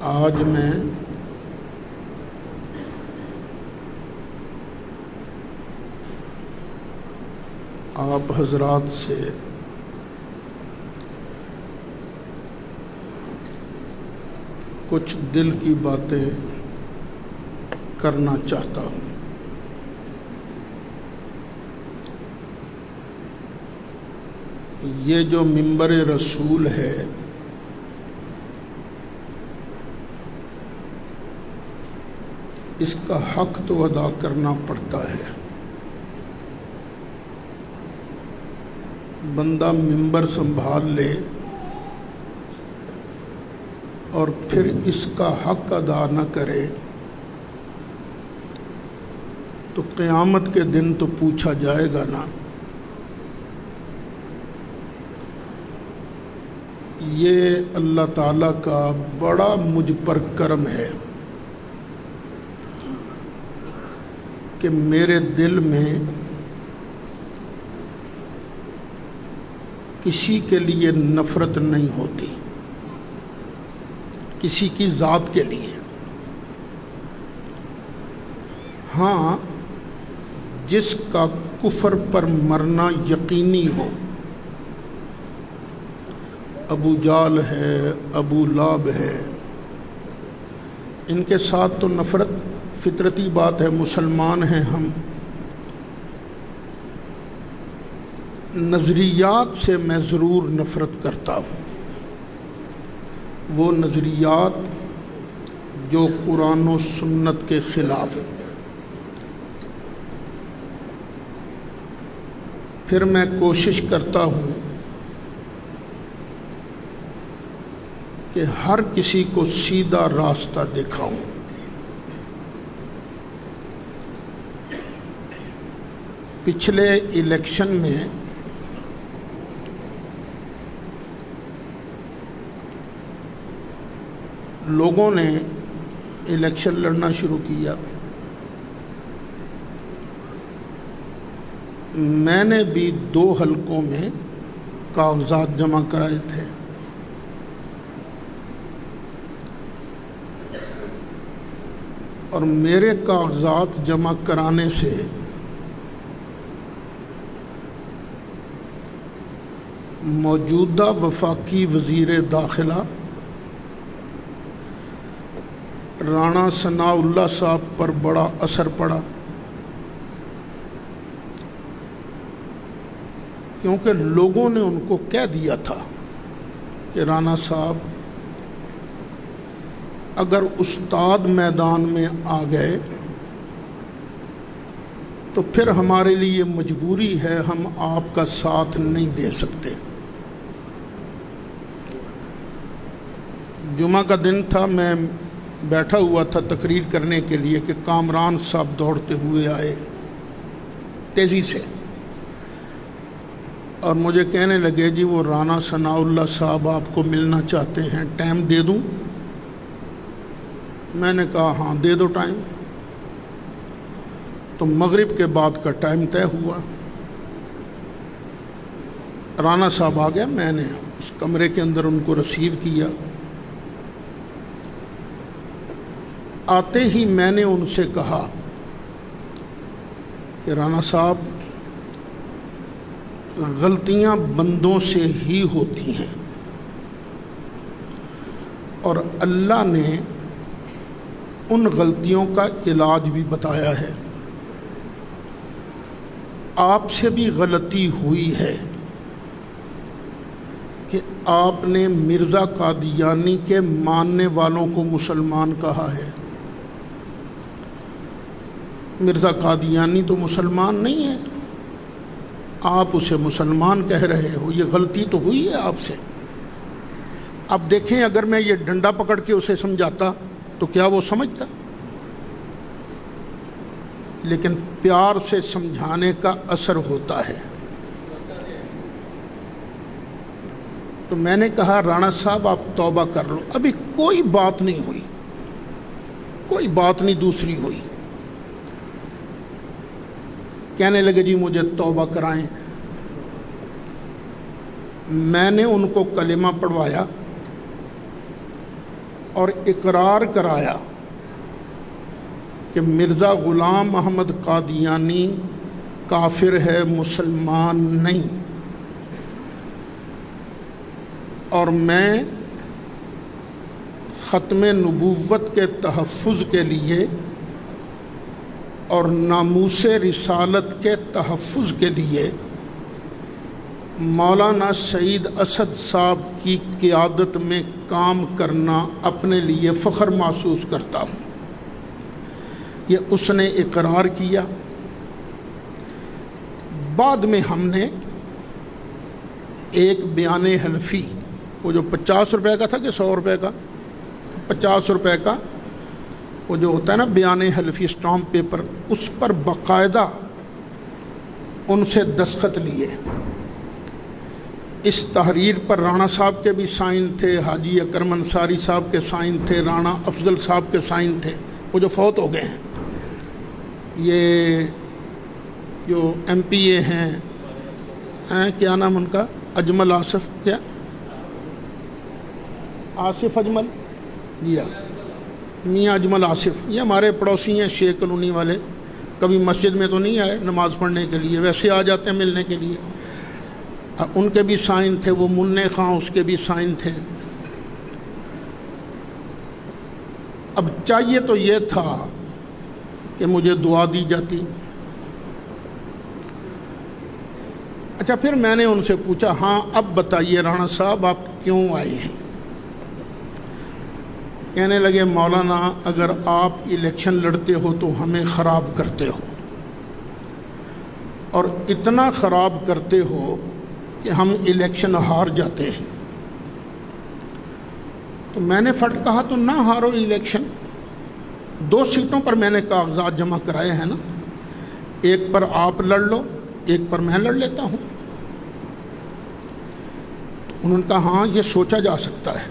آج میں آپ حضرات سے کچھ دل کی باتیں کرنا چاہتا ہوں۔ یہ جو منبر رسول ہے اس کا حق تو ادا کرنا پڑتا ہے۔ بندہ منبر سنبھال لے اور پھر اس کا حق ادا نہ کرے تو قیامت کے دن تو پوچھا جائے گا نا۔ یہ اللہ تعالیٰ کا بڑا مجھ پر کرم ہے کہ میرے دل میں کسی کے لیے نفرت نہیں ہوتی، کسی کی ذات کے لیے۔ ہاں، جس کا کفر پر مرنا یقینی ہو، ابو جال ہے، ابو لہب ہے، ان کے ساتھ تو نفرت فطرتی بات ہے، مسلمان ہیں ہم۔ نظریات سے میں ضرور نفرت کرتا ہوں، وہ نظریات جو قرآن و سنت کے خلاف ہیں۔ پھر میں کوشش کرتا ہوں کہ ہر کسی کو سیدھا راستہ دکھاؤں۔ پچھلے الیکشن میں لوگوں نے الیکشن لڑنا شروع کیا، میں نے بھی 2 حلقوں میں کاغذات جمع کرائے تھے۔ اور میرے کاغذات جمع کرانے سے موجودہ وفاقی وزیر داخلہ رانا ثناء اللہ صاحب پر بڑا اثر پڑا، کیونکہ لوگوں نے ان کو کہہ دیا تھا کہ رانا صاحب اگر استاد میدان میں آ گئے تو پھر ہمارے لیے مجبوری ہے، ہم آپ کا ساتھ نہیں دے سکتے۔ جمعہ کا دن تھا، میں بیٹھا ہوا تھا تقریر کرنے کے لیے کہ کامران صاحب دوڑتے ہوئے آئے تیزی سے اور مجھے کہنے لگے جی وہ رانا ثناء اللہ صاحب آپ کو ملنا چاہتے ہیں، ٹائم دے دوں؟ میں نے کہا ہاں دے دو ٹائم۔ تو مغرب کے بعد کا ٹائم طے ہوا، رانا صاحب آ گئے، میں نے اس کمرے کے اندر ان کو ریسیو کیا۔ آتے ہی میں نے ان سے کہا کہ رانا صاحب غلطیاں بندوں سے ہی ہوتی ہیں اور اللہ نے ان غلطیوں کا علاج بھی بتایا ہے۔ آپ سے بھی غلطی ہوئی ہے کہ آپ نے مرزا قادیانی کے ماننے والوں کو مسلمان کہا ہے۔ مرزا قادیانی تو مسلمان نہیں ہے، آپ اسے مسلمان کہہ رہے ہو، یہ غلطی تو ہوئی ہے آپ سے۔ اب دیکھیں اگر میں یہ ڈنڈا پکڑ کے اسے سمجھاتا تو کیا وہ سمجھتا؟ لیکن پیار سے سمجھانے کا اثر ہوتا ہے۔ تو میں نے کہا رانا صاحب آپ توبہ کر لو، ابھی کوئی بات نہیں ہوئی، کوئی بات نہیں دوسری ہوئی۔ کہنے لگے جی مجھے توبہ کرائیں۔ میں نے ان کو کلمہ پڑھوایا اور اقرار کرایا کہ مرزا غلام محمد قادیانی کافر ہے، مسلمان نہیں، اور میں ختم نبوت کے تحفظ کے لیے اور ناموس رسالت کے تحفظ کے لیے مولانا سعید اسد صاحب کی قیادت میں کام کرنا اپنے لیے فخر محسوس کرتا ہوں۔ یہ اس نے اقرار کیا۔ بعد میں ہم نے ایک بیان حلفی، وہ جو 50 روپے کا تھا کہ 100 روپے کا، 50 روپے کا وہ جو ہوتا ہے نا بیان حلفی اسٹامپ پیپر، اس پر باقاعدہ ان سے دستخط لیے۔ اس تحریر پر رانا صاحب کے بھی سائن تھے، حاجی اکرم انصاری صاحب کے سائن تھے، رانا افضل صاحب کے سائن تھے، وہ جو فوت ہو گئے ہیں۔ یہ جو ایم پی اے ہیں کیا نام ان کا، اجمل آصف، کیا آصف اجمل، جی میاں اجمل آصف، یہ ہمارے پڑوسی ہیں شیخ کالونی والے، کبھی مسجد میں تو نہیں آئے نماز پڑھنے کے لیے، ویسے آ جاتے ہیں ملنے کے لیے۔ ان کے بھی سائن تھے، وہ منع خان اس کے بھی سائن تھے۔ اب چاہیے تو یہ تھا کہ مجھے دعا دی جاتی۔ اچھا، پھر میں نے ان سے پوچھا، ہاں اب بتائیے رانا صاحب آپ کیوں آئے ہیں؟ کہنے لگے مولانا اگر آپ الیکشن لڑتے ہو تو ہمیں خراب کرتے ہو، اور اتنا خراب کرتے ہو کہ ہم الیکشن ہار جاتے ہیں۔ تو میں نے فٹ کہا تو نہ ہارو الیکشن، 2 سیٹوں پر میں نے کاغذات جمع کرائے ہیں نا، ایک پر آپ لڑ لو، ایک پر میں لڑ لیتا ہوں۔ انہوں نے کہا ہاں یہ سوچا جا سکتا ہے۔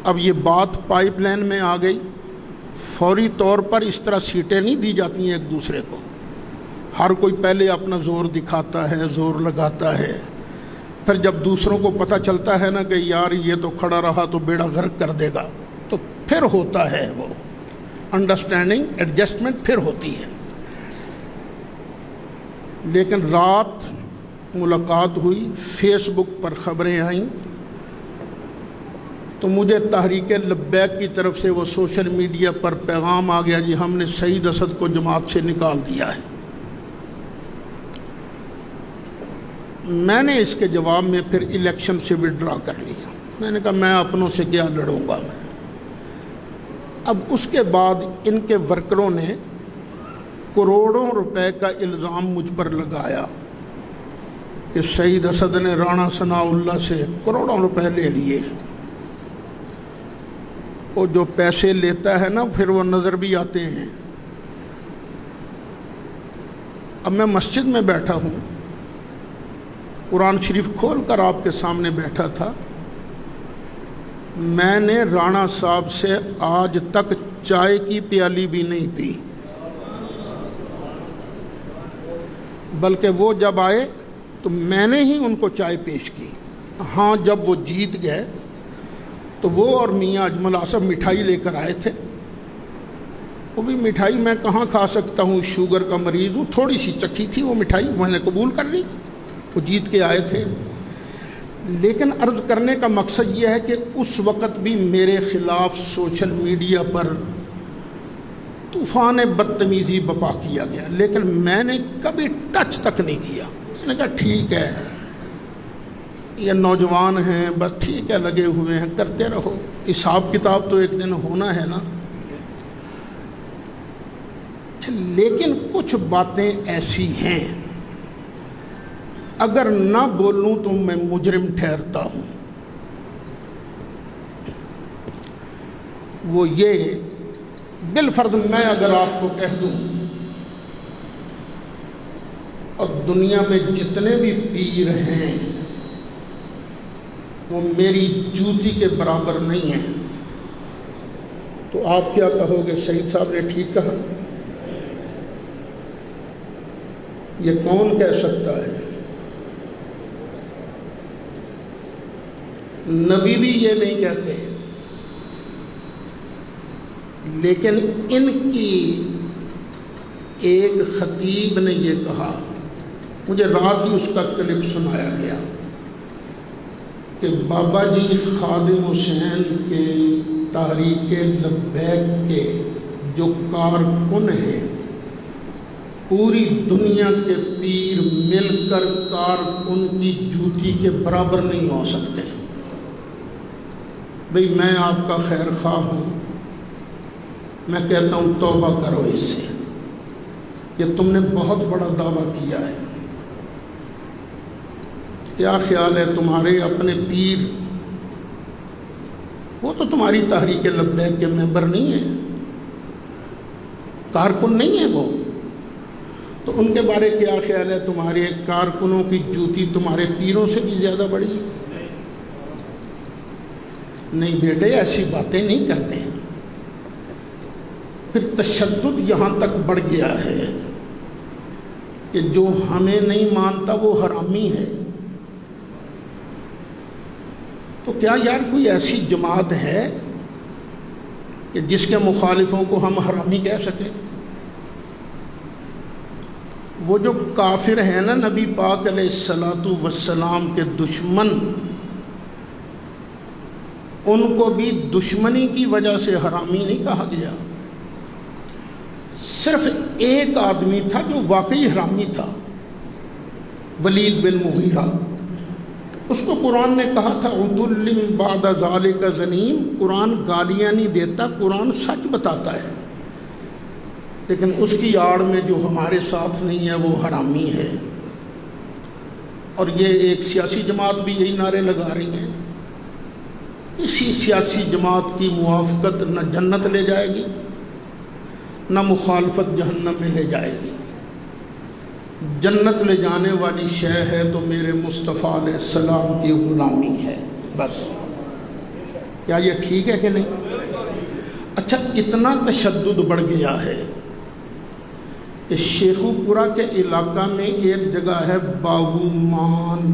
اب یہ بات پائپ لائن میں آ گئی، فوری طور پر اس طرح سیٹیں نہیں دی جاتی ہیں ایک دوسرے کو، ہر کوئی پہلے اپنا زور دکھاتا ہے، زور لگاتا ہے، پھر جب دوسروں کو پتہ چلتا ہے نا کہ یار یہ تو کھڑا رہا تو بیڑا غرق کر دے گا، تو پھر ہوتا ہے وہ انڈرسٹینڈنگ، ایڈجسٹمنٹ پھر ہوتی ہے۔ لیکن رات ملاقات ہوئی، فیس بک پر خبریں آئیں، تو مجھے تحریک لبیک کی طرف سے وہ سوشل میڈیا پر پیغام آ گیا، جی ہم نے سعید اسد کو جماعت سے نکال دیا ہے۔ میں نے اس کے جواب میں پھر الیکشن سے وڈرا کر لیا۔ میں نے کہا میں اپنوں سے کیا لڑوں گا میں۔ اب اس کے بعد ان کے ورکروں نے کروڑوں روپے کا الزام مجھ پر لگایا کہ سعید اسد نے رانا ثناء اللہ سے کروڑوں روپے لے لیے۔ وہ جو پیسے لیتا ہے نا پھر وہ نظر بھی آتے ہیں۔ اب میں مسجد میں بیٹھا ہوں، قرآن شریف کھول کر آپ کے سامنے بیٹھا تھا، میں نے رانا صاحب سے آج تک چائے کی پیالی بھی نہیں پی، بلکہ وہ جب آئے تو میں نے ہی ان کو چائے پیش کی۔ ہاں جب وہ جیت گئے تو وہ اور میاں اجمل آصف مٹھائی لے کر آئے تھے، وہ بھی مٹھائی میں کہاں کھا سکتا ہوں، شوگر کا مریض ہوں، تھوڑی سی چکھی تھی وہ مٹھائی، میں نے قبول کر لی، وہ جیت کے آئے تھے۔ لیکن عرض کرنے کا مقصد یہ ہے کہ اس وقت بھی میرے خلاف سوشل میڈیا پر طوفان بدتمیزی بپا کیا گیا، لیکن میں نے کبھی ٹچ تک نہیں کیا۔ میں نے کہا ٹھیک ہے، یہ نوجوان ہیں، بس ٹھیک ہے لگے ہوئے ہیں، کرتے رہو، حساب کتاب تو ایک دن ہونا ہے نا۔ لیکن کچھ باتیں ایسی ہیں اگر نہ بولوں تو میں مجرم ٹھہرتا ہوں۔ وہ یہ بالفرض میں اگر آپ کو کہہ دوں اور دنیا میں جتنے بھی پیر ہیں وہ میری جوتی کے برابر نہیں ہیں، تو آپ کیا کہو گے سعید صاحب نے ٹھیک کہا؟ یہ کون کہہ سکتا ہے؟ نبی بھی یہ نہیں کہتے، لیکن ان کی ایک خطیب نے یہ کہا، مجھے رات ہی اس کا کلپ سنایا گیا کہ بابا جی خادم حسین کے تحریک لبیک کے جو کارکن ہیں، پوری دنیا کے پیر مل کر کارکن کی جوتی کے برابر نہیں ہو سکتے۔ بھئی میں آپ کا خیر خواہ ہوں، میں کہتا ہوں توبہ کرو اس سے، کہ تم نے بہت بڑا دعویٰ کیا ہے۔ کیا خیال ہے تمہارے اپنے پیر، وہ تو تمہاری تحریک لبیک کے ممبر نہیں ہیں، کارکن نہیں ہیں وہ، تو ان کے بارے کیا خیال ہے؟ تمہارے کارکنوں کی جوتی تمہارے پیروں سے بھی زیادہ بڑی ہے؟ نہیں بیٹے، ایسی باتیں نہیں کرتے۔ پھر تشدد یہاں تک بڑھ گیا ہے کہ جو ہمیں نہیں مانتا وہ حرامی ہے۔ تو کیا یار کوئی ایسی جماعت ہے کہ جس کے مخالفوں کو ہم حرامی کہہ سکیں؟ وہ جو کافر ہیں نا، نبی پاک علیہ الصلاۃ والسلام کے دشمن، ان کو بھی دشمنی کی وجہ سے حرامی نہیں کہا گیا۔ صرف ایک آدمی تھا جو واقعی حرامی تھا، ولید بن مغیرہ، اس کو قرآن نے کہا تھا عُتُلٍّ بَعْدَ ذَلِكَ زَنِيمٍ۔ قرآن گالیاں نہیں دیتا، قرآن سچ بتاتا ہے، لیکن اس کی آڑ میں جو ہمارے ساتھ نہیں ہے وہ حرامی ہے۔ اور یہ ایک سیاسی جماعت بھی یہی نعرے لگا رہی ہیں۔ اسی سیاسی جماعت کی موافقت نہ جنت لے جائے گی، نہ مخالفت جہنم میں لے جائے گی۔ جنت لے جانے والی شے ہے تو میرے مصطفیٰ علیہ السلام کی غلامی ہے، بس۔ کیا یہ ٹھیک ہے کہ نہیں؟ اچھا، اتنا تشدد بڑھ گیا ہے کہ شیخو پورہ کے علاقہ میں ایک جگہ ہے باغومان،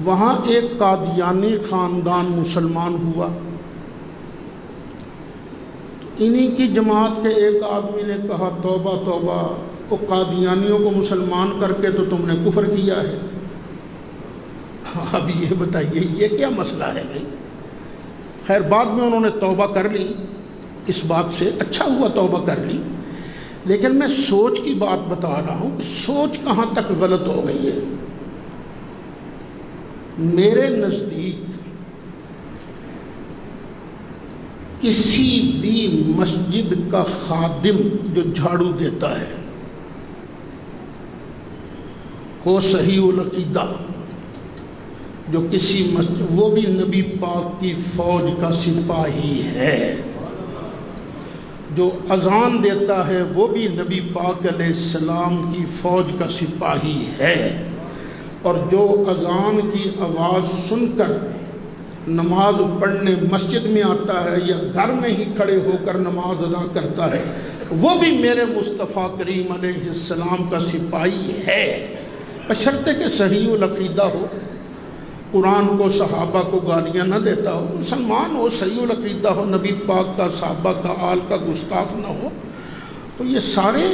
وہاں ایک قادیانی خاندان مسلمان ہوا۔ انہی کی جماعت کے ایک آدمی نے کہا توبہ توبہ، وہ قادیانیوں کو مسلمان کر کے تو تم نے کفر کیا ہے۔ اب یہ بتائیے یہ کیا مسئلہ ہے بھائی؟ خیر بعد میں انہوں نے توبہ کر لی اس بات سے، اچھا ہوا توبہ کر لی، لیکن میں سوچ کی بات بتا رہا ہوں کہ سوچ کہاں تک غلط ہو گئی ہے۔ میرے نزدیک کسی بھی مسجد کا خادم جو جھاڑو دیتا ہے، وہ صحیح العقیدہ، جو کسی مسجد، وہ بھی نبی پاک کی فوج کا سپاہی ہے۔ جو اذان دیتا ہے وہ بھی نبی پاک علیہ السلام کی فوج کا سپاہی ہے، اور جو اذان کی آواز سن کر نماز پڑھنے مسجد میں آتا ہے یا گھر میں ہی کھڑے ہو کر نماز ادا کرتا ہے، وہ بھی میرے مصطفیٰ کریم علیہ السلام کا سپاہی ہے، بشرطے کہ صحیح العقیدہ ہو، قرآن کو صحابہ کو گالیاں نہ دیتا ہو، مسلمان ہو، صحیح العقیدہ ہو، نبی پاک کا صحابہ کا آل کا گستاخ نہ ہو، تو یہ سارے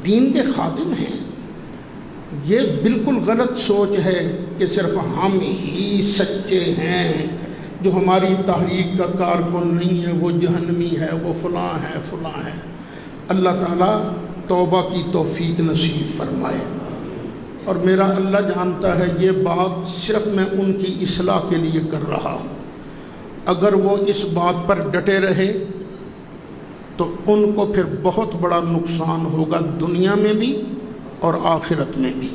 دین کے خادم ہیں۔ یہ بالکل غلط سوچ ہے کہ صرف ہم ہی سچے ہیں، جو ہماری تحریک کا کارکن نہیں ہے وہ جہنمی ہے، وہ فلاں ہے فلاں ہے۔ اللہ تعالیٰ توبہ کی توفیق نصیب فرمائے، اور میرا اللہ جانتا ہے یہ بات صرف میں ان کی اصلاح کے لیے کر رہا ہوں۔ اگر وہ اس بات پر ڈٹے رہے تو ان کو پھر بہت بڑا نقصان ہوگا، دنیا میں بھی اور آخرت میں بھی۔